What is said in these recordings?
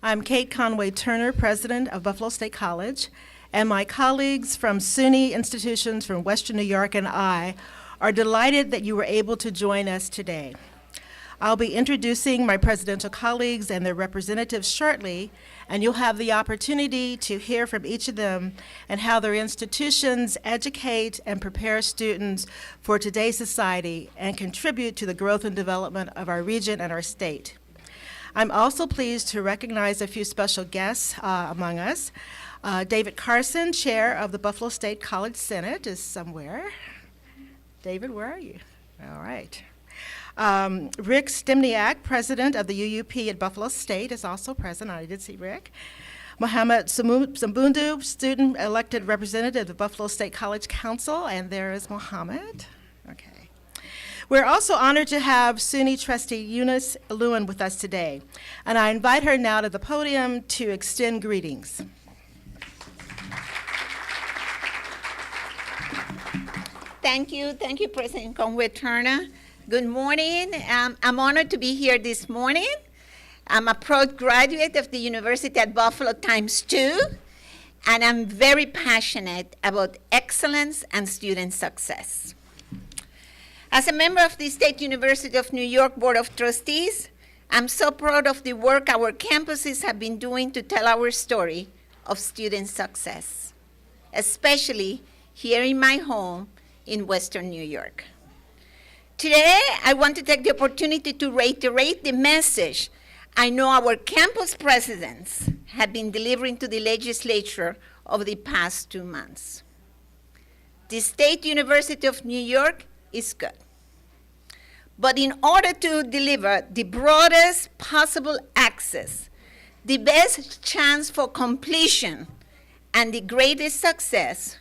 I'm Kate Conway Turner, president of Buffalo State College, and my colleagues from SUNY institutions from Western New York and I are delighted that you were able to join us today. I'll be introducing my presidential colleagues and their representatives shortly, and you'll have the opportunity to hear from each of them and how their institutions educate and prepare students for today's society and contribute to the growth and development of our region and our state. I'm also pleased to recognize a few special guests among us. David Carson, chair of the Buffalo State College Senate, is somewhere. David, where are you? All right. Rick Stimniak, president of the UUP at Buffalo State, is also present. I did see Rick. Mohammed Sambundu, student elected representative of the Buffalo State College Council, and there is Mohammed. Okay. We're also honored to have SUNY trustee Eunice Lewin with us today, and I invite her now to the podium to extend greetings. Thank you, President Conway Turner. Good morning. I'm honored to be here this morning. I'm a proud graduate of the University at Buffalo ×2, and I'm very passionate about excellence and student success. As a member of the State University of New York Board of Trustees, I'm so proud of the work our campuses have been doing to tell our story of student success, especially here in my home in Western New York. Today, I want to take the opportunity to reiterate the message I know our campus presidents have been delivering to the legislature over the past 2 months. The State University of New York is good. But in order to deliver the broadest possible access, the best chance for completion, and the greatest success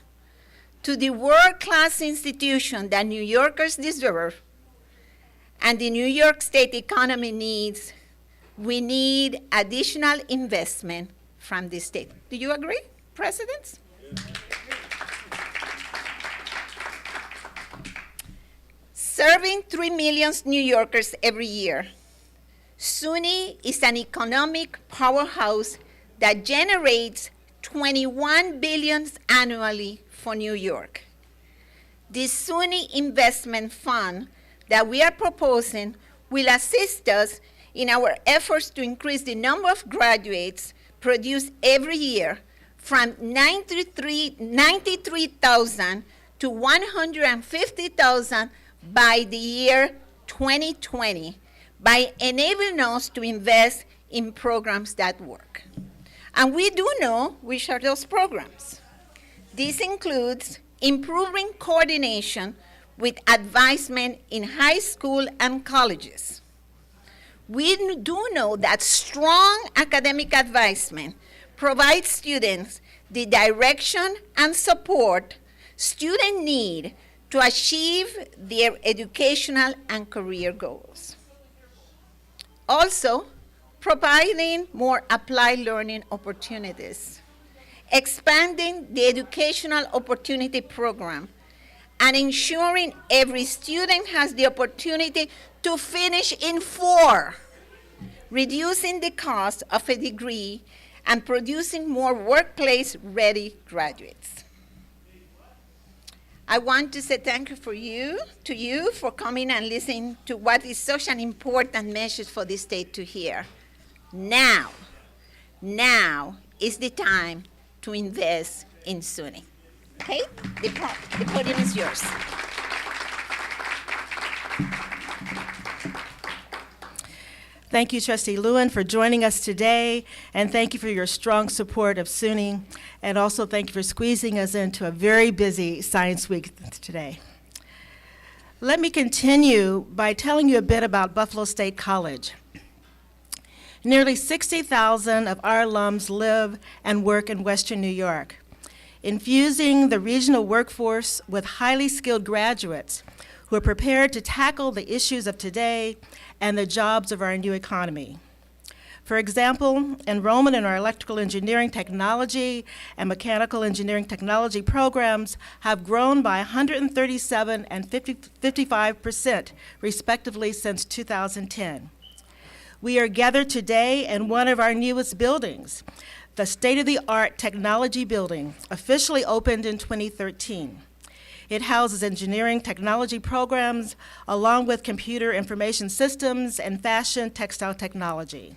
to the world-class institution that New Yorkers deserve and the New York State economy needs, we need additional investment from the state. Do you agree, presidents? Serving 3 million New Yorkers every year, SUNY is an economic powerhouse that generates $21 billion annually for New York. The SUNY Investment Fund that we are proposing will assist us in our efforts to increase the number of graduates produced every year from 93,000 to 150,000 by the year 2020 by enabling us to invest in programs that work. And we do know which are those programs. This includes improving coordination with advisement in high school and colleges. We do know that strong academic advisement provides students the direction and support students need to achieve their educational and career goals. Also, providing more applied learning opportunities, expanding the educational opportunity program, and ensuring every student has the opportunity to finish in 4, reducing the cost of a degree and producing more workplace-ready graduates. I want to say thank you to you for coming and listening to what is such an important message for the state to hear. Now is the time to invest in SUNY. Okay? The podium is yours. Thank you, Trustee Lewin, for joining us today, and thank you for your strong support of SUNY, and also thank you for squeezing us into a very busy Science Week today. Let me continue by telling you a bit about Buffalo State College. Nearly 60,000 of our alums live and work in Western New York, infusing the regional workforce with highly skilled graduates who are prepared to tackle the issues of today and the jobs of our new economy. For example, enrollment in our electrical engineering technology and mechanical engineering technology programs have grown by 137 and 55% respectively since 2010. We are gathered today in one of our newest buildings, the state-of-the-art technology building, officially opened in 2013. It houses engineering technology programs, along with computer information systems and fashion textile technology.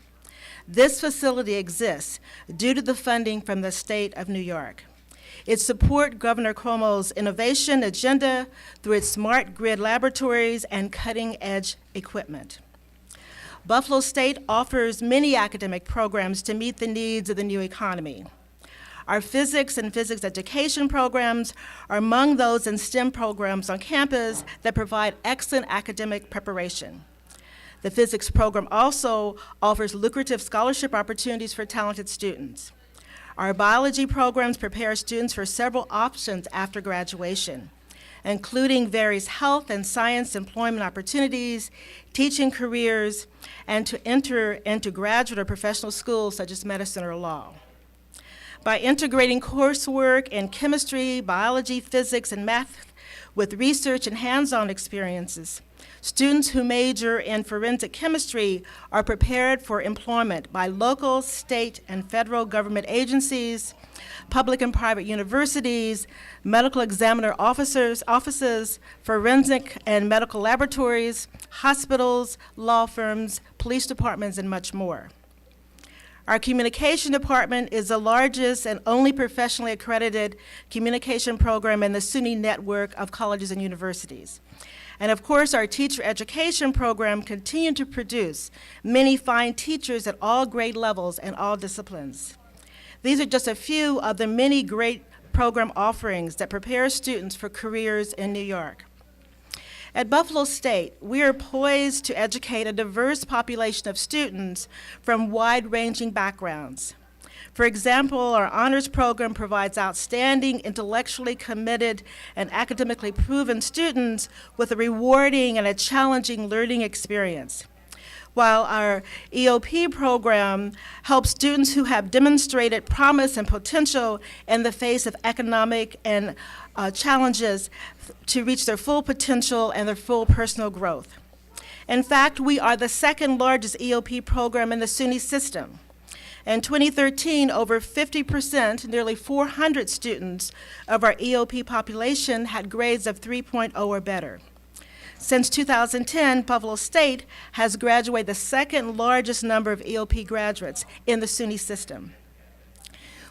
This facility exists due to the funding from the state of New York. It supports Governor Cuomo's innovation agenda through its smart grid laboratories and cutting-edge equipment. Buffalo State offers many academic programs to meet the needs of the new economy. Our physics and physics education programs are among those in STEM programs on campus that provide excellent academic preparation. The physics program also offers lucrative scholarship opportunities for talented students. Our biology programs prepare students for several options after graduation, including various health and science employment opportunities, teaching careers, and to enter into graduate or professional schools such as medicine or law. By integrating coursework in chemistry, biology, physics, and math with research and hands-on experiences, students who major in forensic chemistry are prepared for employment by local, state, and federal government agencies, public and private universities, medical examiner offices, forensic and medical laboratories, hospitals, law firms, police departments, and much more. Our communication department is the largest and only professionally accredited communication program in the SUNY network of colleges and universities. And of course, our teacher education program continues to produce many fine teachers at all grade levels and all disciplines. These are just a few of the many great program offerings that prepare students for careers in New York. At Buffalo State, we are poised to educate a diverse population of students from wide-ranging backgrounds. For example, our honors program provides outstanding, intellectually committed, and academically proven students with a rewarding and a challenging learning experience, while our EOP program helps students who have demonstrated promise and potential in the face of economic and challenges to reach their full potential and their full personal growth. In fact, we are the second largest EOP program in the SUNY system. In 2013, over 50%, nearly 400 students of our EOP population had grades of 3.0 or better. Since 2010, Buffalo State has graduated the second largest number of EOP graduates in the SUNY system.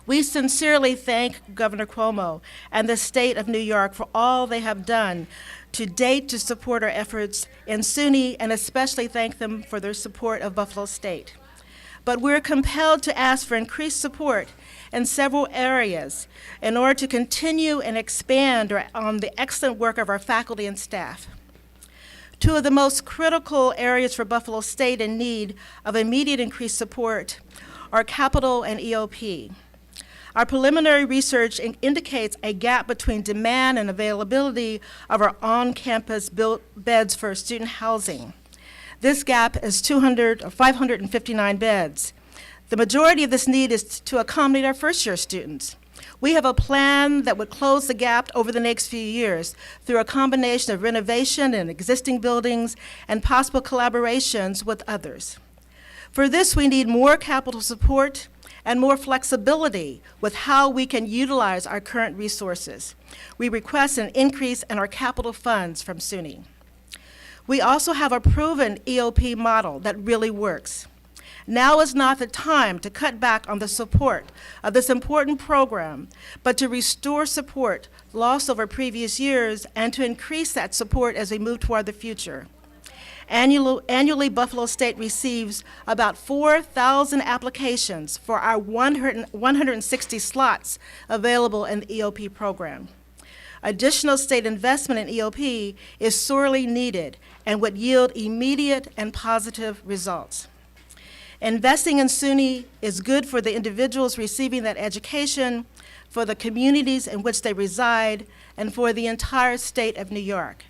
We sincerely thank Governor Cuomo and the state of New York for all they have done to date to support our efforts in SUNY, and especially thank them for their support of Buffalo State. But we're compelled to ask for increased support in several areas in order to continue and expand on the excellent work of our faculty and staff. Two of the most critical areas for Buffalo State in need of immediate increased support are capital and EOP. Our preliminary research indicates a gap between demand and availability of our on-campus built beds for student housing. This gap is 559 beds. The majority of this need is to accommodate our first-year students. We have a plan that would close the gap over the next few years through a combination of renovation in existing buildings and possible collaborations with others. For this, we need more capital support and more flexibility with how we can utilize our current resources. We request an increase in our capital funds from SUNY. We also have a proven EOP model that really works. Now is not the time to cut back on the support of this important program, but to restore support lost over previous years and to increase that support as we move toward the future. Annually, Buffalo State receives about 4,000 applications for our 160 slots available in the EOP program. Additional state investment in EOP is sorely needed and would yield immediate and positive results. Investing in SUNY is good for the individuals receiving that education, for the communities in which they reside, and for the entire state of New York.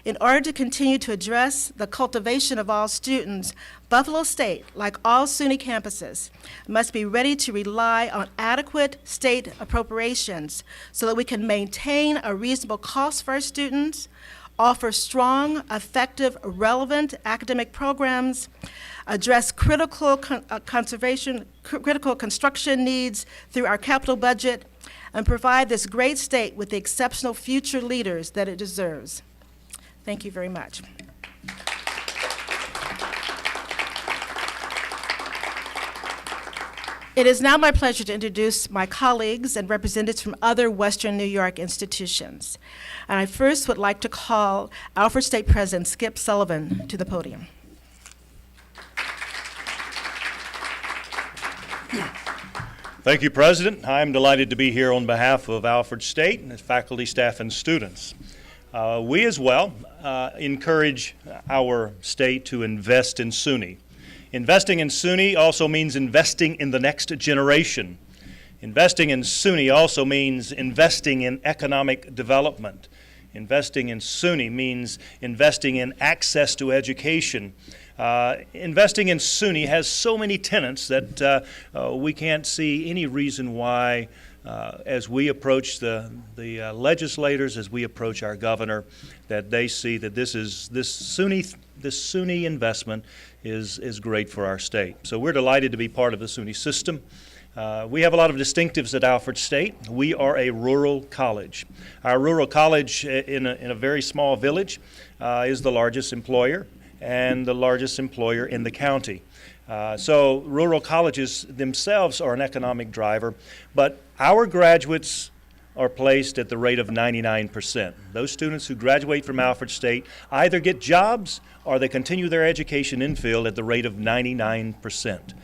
In order to continue to address the cultivation of all students, Buffalo State, like all SUNY campuses, must be ready to rely on adequate state appropriations so that we can maintain a reasonable cost for our students, offer strong, effective, relevant academic programs, address critical construction needs through our capital budget, and provide this great state with the exceptional future leaders that it deserves. Thank you very much. It is now my pleasure to introduce my colleagues and representatives from other Western New York institutions. And I first would like to call Alfred State President Skip Sullivan to the podium. Thank you, President. I'm delighted to be here on behalf of Alfred State and its faculty, staff, and students. We as well encourage our state to invest in SUNY. Investing in SUNY also means investing in the next generation. Investing in SUNY also means investing in economic development. Investing in SUNY means investing in access to education. Investing in SUNY has so many tenets that we can't see any reason why, as we approach the legislators, as we approach our governor, that they see that this SUNY investment is great for our state. So we're delighted to be part of the SUNY system. We have a lot of distinctives at Alfred State. We are a rural college. Our rural college in a very small village is the largest employer and the largest employer in the county. So rural colleges themselves are an economic driver, but our graduates are placed at the rate of 99%. Those students who graduate from Alfred State either get jobs or they continue their education in field at the rate of 99%.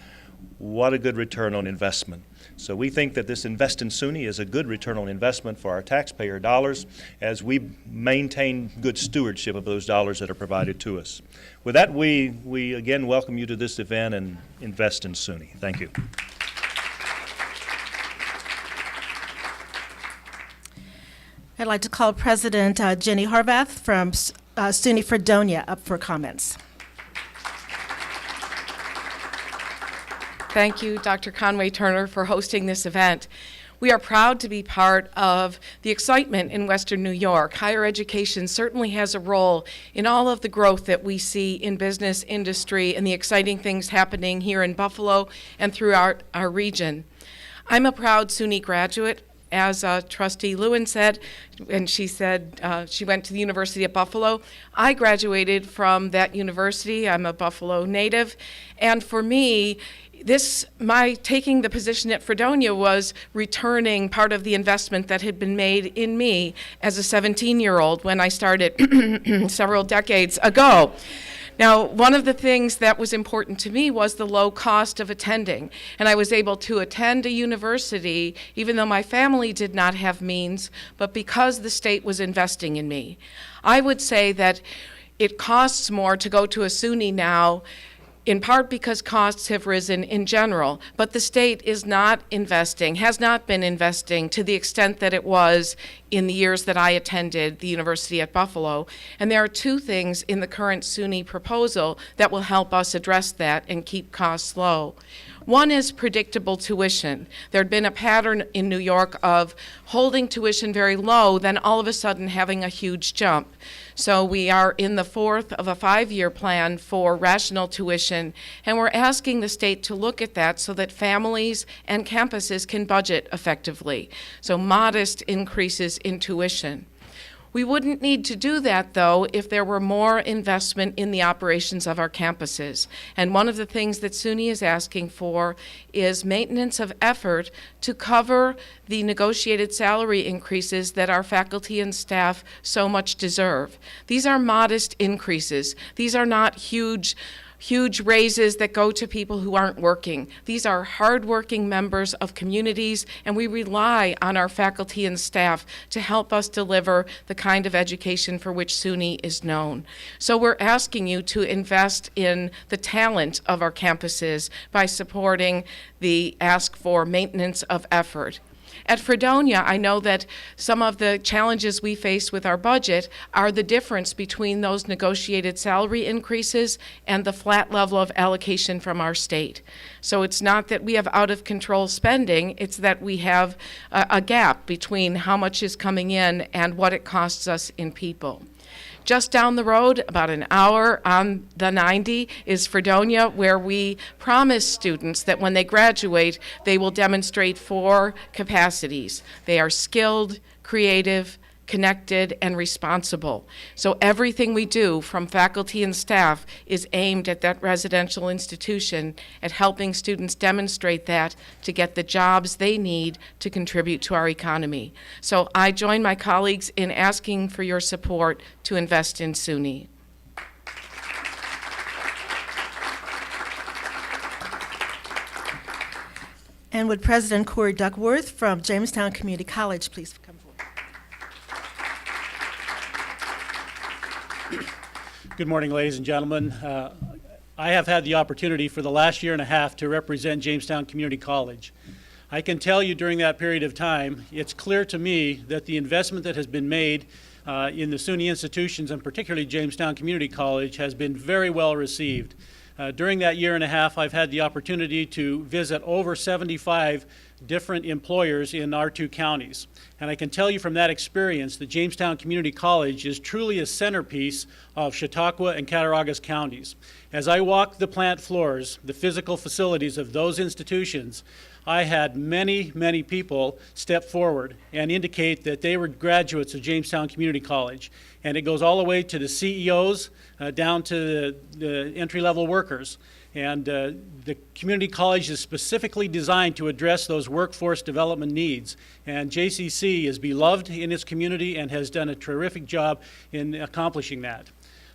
What a good return on investment. So we think that this Invest in SUNY is a good return on investment for our taxpayer dollars as we maintain good stewardship of those dollars that are provided to us. With that, we again welcome you to this event and Invest in SUNY. Thank you. I'd like to call President Jenny Horvath from SUNY Fredonia up for comments. Thank you, Dr. Conway Turner, for hosting this event. We are proud to be part of the excitement in Western New York. Higher education certainly has a role in all of the growth that we see in business, industry, and the exciting things happening here in Buffalo and throughout our region. I'm a proud SUNY graduate. As Trustee Lewin said, and she said she went to the University of Buffalo. I graduated from that university. I'm a Buffalo native. And for me, my taking the position at Fredonia was returning part of the investment that had been made in me as a 17-year-old when I started several decades ago. Now, one of the things that was important to me was the low cost of attending, and I was able to attend a university even though my family did not have means, but because the state was investing in me. I would say that it costs more to go to a SUNY now, in part because costs have risen in general, but the state is not investing, has not been investing to the extent that it was in the years that I attended the University at Buffalo. And there are two things in the current SUNY proposal that will help us address that and keep costs low. One is predictable tuition. There had been a pattern in New York of holding tuition very low, then all of a sudden having a huge jump. So we are in the fourth of a 5-year plan for rational tuition, and we're asking the state to look at that so that families and campuses can budget effectively. So modest increases in tuition. We wouldn't need to do that, though, if there were more investment in the operations of our campuses. And one of the things that SUNY is asking for is maintenance of effort to cover the negotiated salary increases that our faculty and staff so much deserve. These are modest increases. These are not huge raises that go to people who aren't working. These are hardworking members of communities, and we rely on our faculty and staff to help us deliver the kind of education for which SUNY is known. So we're asking you to invest in the talent of our campuses by supporting the ask for maintenance of effort. At Fredonia, I know that some of the challenges we face with our budget are the difference between those negotiated salary increases and the flat level of allocation from our state. So it's not that we have out of control spending, it's that we have a gap between how much is coming in and what it costs us in people. Just down the road, about an hour on the 90, is Fredonia, where we promise students that when they graduate, they will demonstrate 4 capacities. They are skilled, creative, connected, and responsible. So everything we do, from faculty and staff, is aimed at that residential institution, at helping students demonstrate that to get the jobs they need to contribute to our economy. So I join my colleagues in asking for your support to invest in SUNY. And would President Corey Duckworth from Jamestown Community College please come forward? Good morning, ladies and gentlemen. I have had the opportunity for the last year and a half to represent Jamestown Community College. I can tell you during that period of time, it's clear to me that the investment that has been made in the SUNY institutions, and particularly Jamestown Community College, has been very well received. During that year and a half, I've had the opportunity to visit over 75 different employers in our 2 counties. And I can tell you from that experience that Jamestown Community College is truly a centerpiece of Chautauqua and Cattaraugus counties. As I walked the plant floors, the physical facilities of those institutions, I had many, many people step forward and indicate that they were graduates of Jamestown Community College. And it goes all the way to the CEOs down to the entry-level workers. And the community college is specifically designed to address those workforce development needs. And JCC is beloved in its community and has done a terrific job in accomplishing that.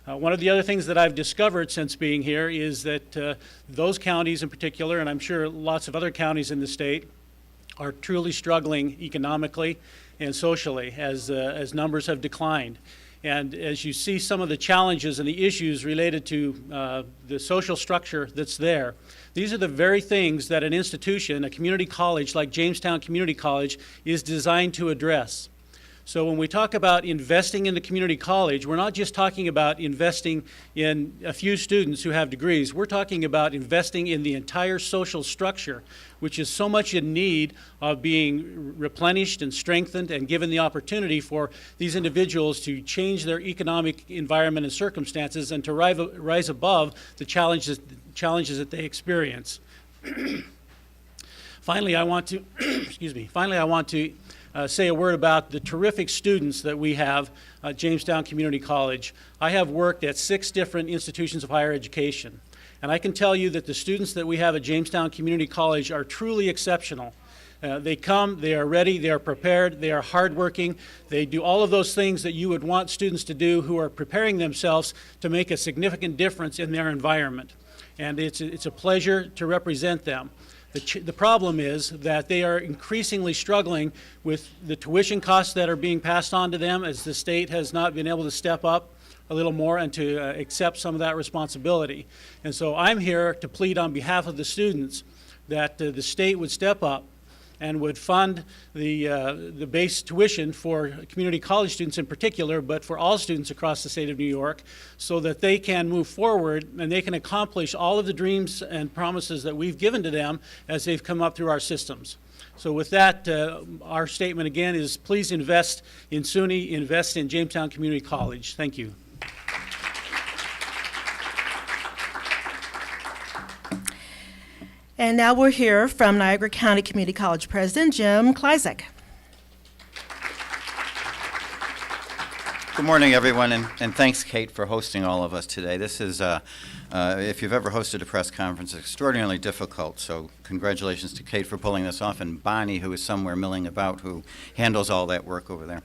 One of the other things that I've discovered since being here is that those counties in particular, and I'm sure lots of other counties in the state, are truly struggling economically and socially as numbers have declined. And as you see some of the challenges and the issues related to the social structure that's there, these are the very things that an institution, a community college like Jamestown Community College, is designed to address. So when we talk about investing in the community college, we're not just talking about investing in a few students who have degrees. We're talking about investing in the entire social structure, which is so much in need of being replenished and strengthened and given the opportunity for these individuals to change their economic environment and circumstances and to rise above the challenges that they experience. Finally, I want to, say a word about the terrific students that we have at Jamestown Community College. I have worked at 6 different institutions of higher education, and I can tell you that the students that we have at Jamestown Community College are truly exceptional. They come, they are ready, they are prepared, they are hardworking, they do all of those things that you would want students to do who are preparing themselves to make a significant difference in their environment. And it's a pleasure to represent them. The problem is that they are increasingly struggling with the tuition costs that are being passed on to them, as the state has not been able to step up a little more and to accept some of that responsibility. And so I'm here to plead on behalf of the students that the state would step up and would fund the base tuition for community college students in particular, but for all students across the state of New York, so that they can move forward and they can accomplish all of the dreams and promises that we've given to them as they've come up through our systems. So with that, our statement again is please invest in SUNY, invest in Jamestown Community College. Thank you. And now we'll hear from Niagara County Community College President Jim Kleizek. Good morning, everyone, and thanks, Kate, for hosting all of us today. This is, if you've ever hosted a press conference, extraordinarily difficult, so congratulations to Kate for pulling this off, and Bonnie, who is somewhere milling about, who handles all that work over there.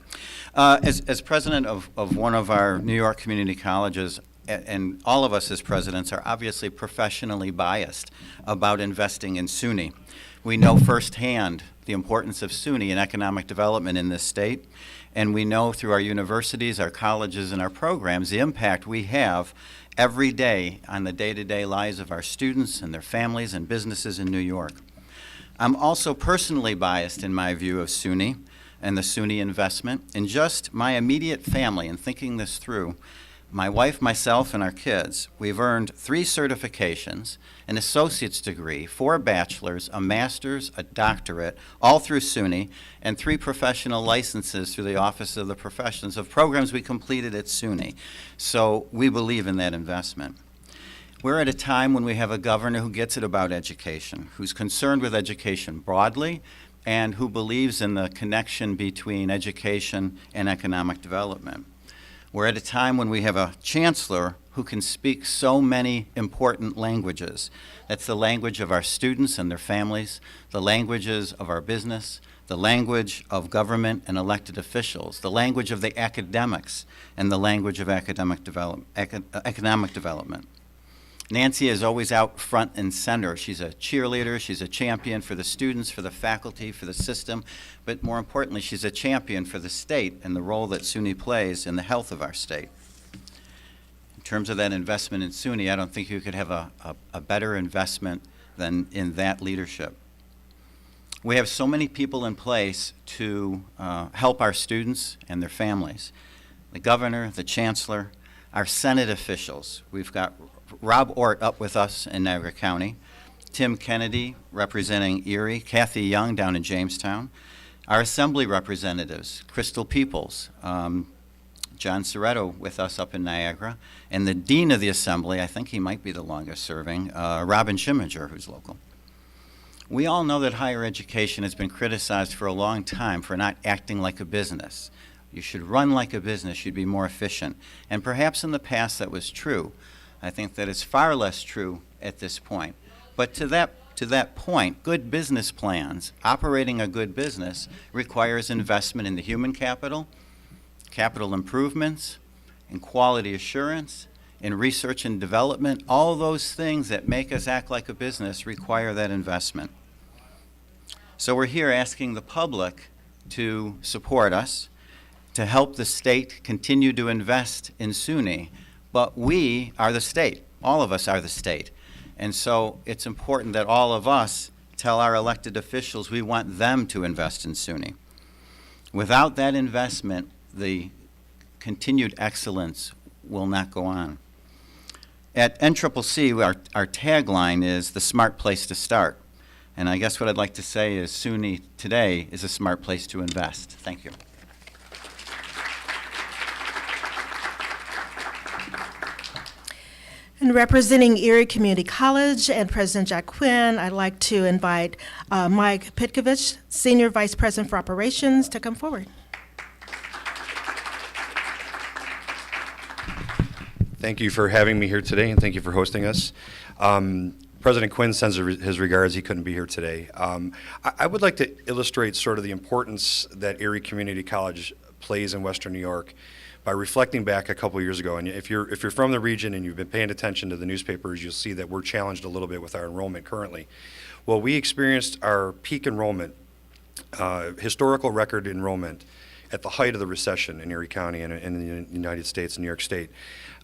As president of one of our New York community colleges, and all of us as presidents are obviously professionally biased about investing in SUNY. We know firsthand the importance of SUNY in economic development in this state, and we know through our universities, our colleges, and our programs the impact we have every day on the day-to-day lives of our students and their families and businesses in New York. I'm also personally biased in my view of SUNY and the SUNY investment. In just my immediate family, and thinking this through, My wife, myself, and our kids, we've earned 3 certifications, an associate's degree, 4 bachelor's, a master's, a doctorate, all through SUNY, and 3 professional licenses through the Office of the Professions of programs we completed at SUNY. So we believe in that investment. We're at a time when we have a governor who gets it about education, who's concerned with education broadly, and who believes in the connection between education and economic development. We're at a time when we have a chancellor who can speak so many important languages. That's the language of our students and their families, the languages of our business, the language of government and elected officials, the language of the academics, and the language of economic development. Nancy is always out front and center. She's a cheerleader, she's a champion for the students, for the faculty, for the system, but more importantly, she's a champion for the state and the role that SUNY plays in the health of our state. In terms of that investment in SUNY, I don't think you could have a better investment than in that leadership. We have so many people in place to help our students and their families. The governor, the chancellor, our Senate officials. We've got Rob Ort up with us in Niagara County, Tim Kennedy representing Erie, Kathy Young down in Jamestown, our Assembly representatives, Crystal Peoples, John Soretto with us up in Niagara, and the Dean of the Assembly, I think he might be the longest serving, Robin Schimminger, who's local. We all know that higher education has been criticized for a long time for not acting like a business. You should run like a business, you'd be more efficient. And perhaps in the past that was true. I think that it's far less true at this point. But to that point, good business plans, operating a good business, requires investment in the human capital, capital improvements, in quality assurance, in research and development. All those things that make us act like a business require that investment. So we're here asking the public to support us, to help the state continue to invest in SUNY. But we are the state. All of us are the state. And so it's important that all of us tell our elected officials we want them to invest in SUNY. Without that investment, the continued excellence will not go on. At NCCC, our tagline is the smart place to start. And I guess what I'd like to say is SUNY today is a smart place to invest. Thank you. And representing Erie Community College and President Jack Quinn, I'd like to invite Mike Pitkovich, Senior Vice President for Operations, to come forward. Thank you for having me here today, and thank you for hosting us. President Quinn sends his regards. He couldn't be here today. I would like to illustrate sort of the importance that Erie Community College plays in Western New York by reflecting back a couple years ago. And if you're from the region and you've been paying attention to the newspapers, you'll see that we're challenged a little bit with our enrollment currently. Well, we experienced our peak enrollment, historical record enrollment, at the height of the recession in Erie County and in the United States, New York State,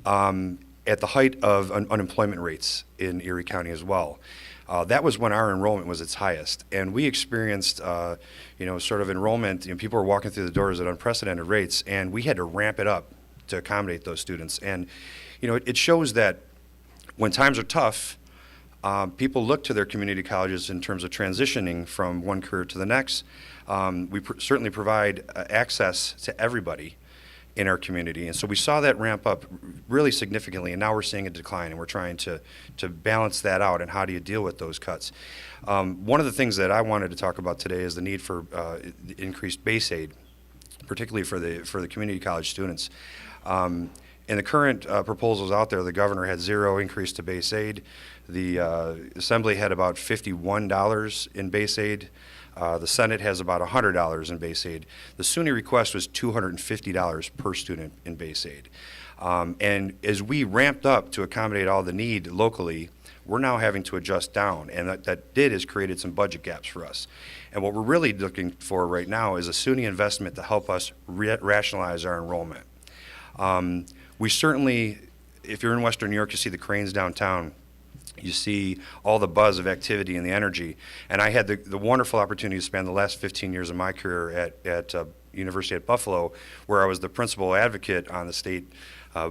at the height of unemployment rates in Erie County as well. That was when our enrollment was its highest, and we experienced, sort of enrollment. People were walking through the doors at unprecedented rates, and we had to ramp it up to accommodate those students. And, it shows that when times are tough, people look to their community colleges in terms of transitioning from one career to the next. We certainly provide access to everybody in our community. And so we saw that ramp up really significantly, and now we're seeing a decline, and we're trying to balance that out, and how do you deal with those cuts. One of the things that I wanted to talk about today is the need for increased base aid, particularly for the community college students. In the current proposals out there, the governor had zero increase to base aid. The Assembly had about $51 in base aid. The Senate has about $100 in base aid. The SUNY request was $250 per student in base aid. And as we ramped up to accommodate all the need locally, we're now having to adjust down, and that has created some budget gaps for us. And what we're really looking for right now is a SUNY investment to help us rationalize our enrollment. We certainly, if you're in Western New York, you see the cranes downtown. You see all the buzz of activity and the energy. And I had the wonderful opportunity to spend the last 15 years of my career at University at Buffalo, where I was the principal advocate on the state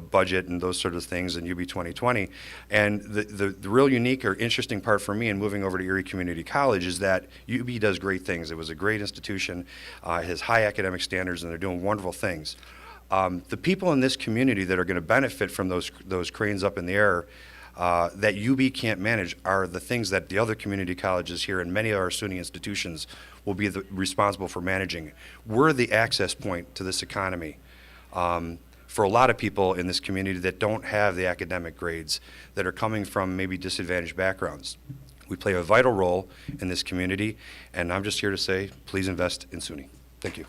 budget and those sort of things in UB 2020. And the real unique or interesting part for me in moving over to Erie Community College is that UB does great things. It was a great institution, it has high academic standards, and they're doing wonderful things. The people in this community that are going to benefit from those cranes up in the air that UB can't manage are the things that the other community colleges here and many of our SUNY institutions will be responsible for managing. We're the access point to this economy for a lot of people in this community that don't have the academic grades, that are coming from maybe disadvantaged backgrounds. We play a vital role in this community, and I'm just here to say, please invest in SUNY. Thank you.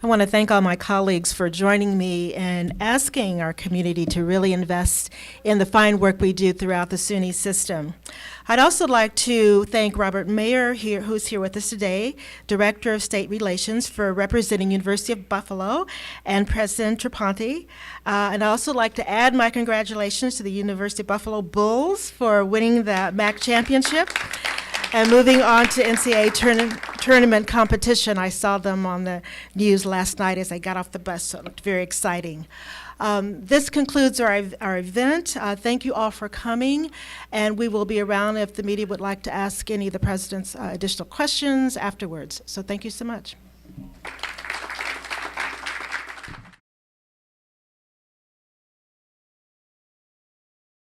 I want to thank all my colleagues for joining me and asking our community to really invest in the fine work we do throughout the SUNY system. I'd also like to thank Robert Mayer, who's here with us today, Director of State Relations, for representing University of Buffalo, and President Triponti. And I'd also like to add my congratulations to the University of Buffalo Bulls for winning the MAC championship. And moving on to NCAA tournament competition, I saw them on the news last night as I got off the bus, so it looked very exciting. This concludes our event. Thank you all for coming, and we will be around if the media would like to ask any of the president's additional questions afterwards. So thank you so much.